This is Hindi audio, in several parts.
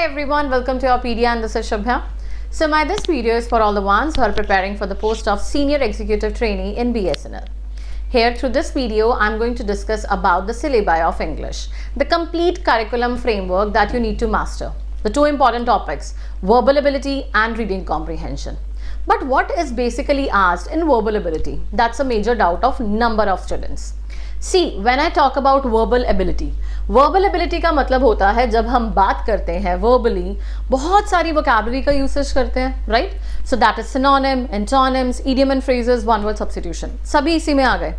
Hi everyone, welcome to Outpedia and this is Shubhya. So this video is for all the ones who are preparing for the post of Senior Executive Trainee in BSNL. Here through this video, I'm going to discuss about the syllabi of English, the complete curriculum framework that you need to master. The two important topics, verbal ability and reading comprehension. But what is basically asked in verbal ability? That's a major doubt of number of students. See, when I talk about verbal ability का मतलब होता है जब हम बात करते हैं verbally बहुत सारी vocabulary का usage करते हैं, right? So that is synonym, antonyms, idiom and phrases, one word substitution. सभी इसी में आ गए.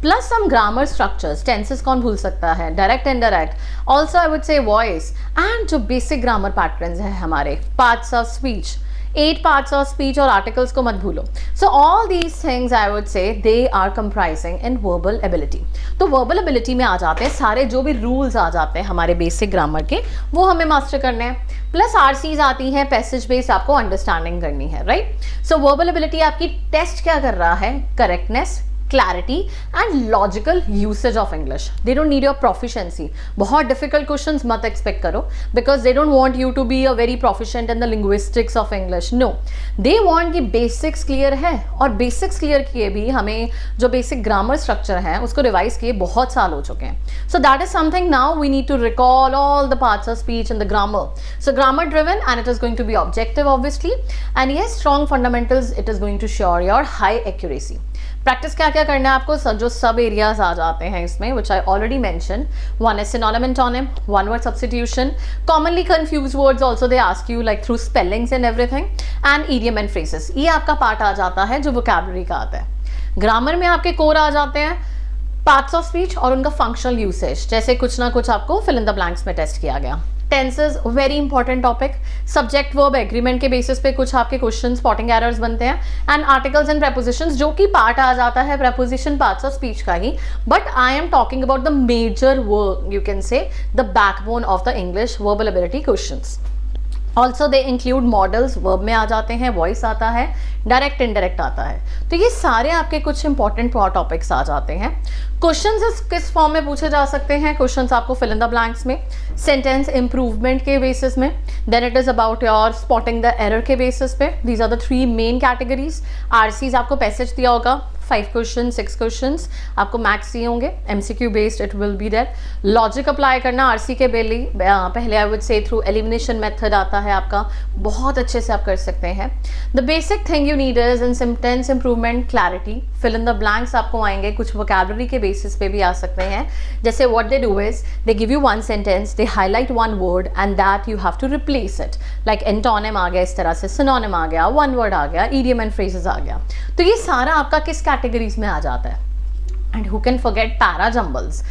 Plus some grammar structures, tenses कौन भूल सकता है, direct and indirect. Also I would say voice and जो basic grammar patterns हैं हमारे, parts of speech. 8 parts of speech और articles को मत भूलो. So all these things I would say they are comprising in verbal ability. तो verbal ability में आ जाते हैं सारे जो भी rules आ जाते हैं हमारे basic grammar के, वो हमें master करने हैं. प्लस RCs आती हैं, पैसेज बेस्ड आपको अंडरस्टैंडिंग करनी है, राइट? सो वर्बल एबिलिटी आपकी टेस्ट क्या कर रहा है? Correctness, clarity and logical usage of English. They don't need your proficiency. बहुत डिफिकल्ट क्वेश्चंस मत एक्सपेक्ट करो because they don't want you to be a very proficient in the linguistics of English. No, they want कि बेसिक्स क्लियर है और बेसिक्स क्लियर किए भी हमें जो बेसिक ग्रामर स्ट्रक्चर है उसको रिवाइज किए बहुत साल हो चुके हैं. So that is something now we need to recall all the parts of speech in the grammar. So grammar driven and it is going to be objective obviously and yes strong fundamentals it is going to sure your high accuracy. Practice क्या क्या करना है आपको? जो सब एरियाज आ जाते हैं इसमें which I already mention. One is synonym antonym, one word substitution, commonly confuse words also they ask you like through spellings and everything, and idiom and phrases. ये आपका पार्ट आ जाता है जो वोकैबुलरी का आता है. ग्रामर में आपके कोर आ जाते हैं पार्ट्स ऑफ स्पीच और उनका फंक्शनल यूसेज, जैसे कुछ ना कुछ आपको फिल इन द ब्लैंक्स में टेस्ट किया गया. Tenses very important topic. Subject verb agreement के बेसिस पे कुछ आपके क्वेश्चन स्पॉटिंग एरर्स बनते हैं. एंड आर्टिकल्स एंड प्रेपोजिशंस जो कि पार्ट आ जाता है प्रेपोजिशन पार्ट्स ऑफ स्पीच का ही. But I am talking about the major work, you can say the backbone of the English verbal ability questions. Also they include modals, verb में आ जाते हैं, वॉइस आता है, डायरेक्ट इनडायरेक्ट आता है. तो ये सारे आपके कुछ इंपॉर्टेंट टॉपिक्स आ जाते हैं. क्वेश्चंस किस फॉर्म में पूछे जा सकते हैं? क्वेश्चंस आपको फिल इन द ब्लैंक्स में, सेंटेंस इंप्रूवमेंट के बेसिस में, then it is about your spotting the error के बेसिस पे. These are the 3 main categories. RCs आपको पैसेज दिया होगा, 5 क्वेश्चन 6 क्वेश्चंस आपको मैक्स दिए होंगे, MCQ based it will be there. Logic apply करना RC के पहले I would say through elimination method आता है आपका, बहुत अच्छे से आप कर सकते हैं. The basic thing you need is in sentence improvement, clarity. Fill in the blanks आपको आएंगे, कुछ वोकैबुलरी के बेसिस पे भी आ सकते हैं. जैसे what they do is they give you one sentence, they highlight one word and that you have to replace it. Like antonym आ गया, इस तरह से सिनोनिम आ गया, वन वर्ड आ गया, इडियम एंड फ्रेजेस आ गया. तो ये सारा आपका किस कैटेगरीज में आ जाता है? And who can forget para jumbles.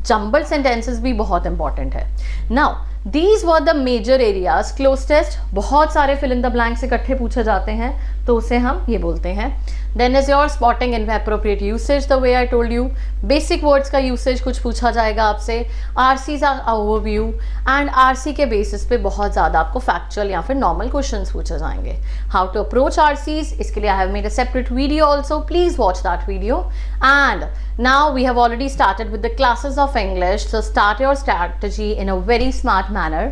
Jumble sentences भी बहुत इंपॉर्टेंट है. Now these were the major areas. Cloze test बहुत सारे फिल इन द ब्लैंक्स इकट्ठे पूछे जाते हैं तो उसे हम ये बोलते हैं. Then is your spotting in appropriate usage, the way I told you. Basic words का यूसेज कुछ पूछा जाएगा आपसे. RCs are overview and RC के बेसिस पे बहुत ज़्यादा आपको फैक्चुअल या फिर नॉर्मल क्वेश्चंस पूछे जाएंगे. हाउ टू अप्रोच RCs, इसके लिए I have made a separate video also, please watch that video. And now we have already started with the classes of English, so start your strategy in a very smart manner.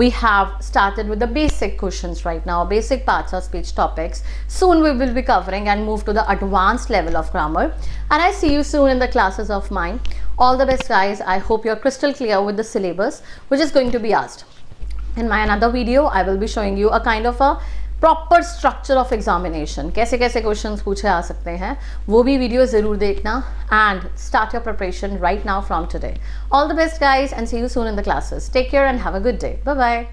We have started with the basic questions right now, basic parts of speech topics. Soon we will be covering and move to the advanced level of grammar, and I see you soon in the classes of mine. All the best guys. I hope you're crystal clear with the syllabus which is going to be asked. In my another video I will be showing you a kind of a proper structure of examination, कैसे कैसे क्वेश्चंस पूछे आ सकते हैं, वो भी वीडियो ज़रूर देखना. And start your preparation right now from today. All the best guys and see you soon in the classes. Take care and have a good day. Bye bye.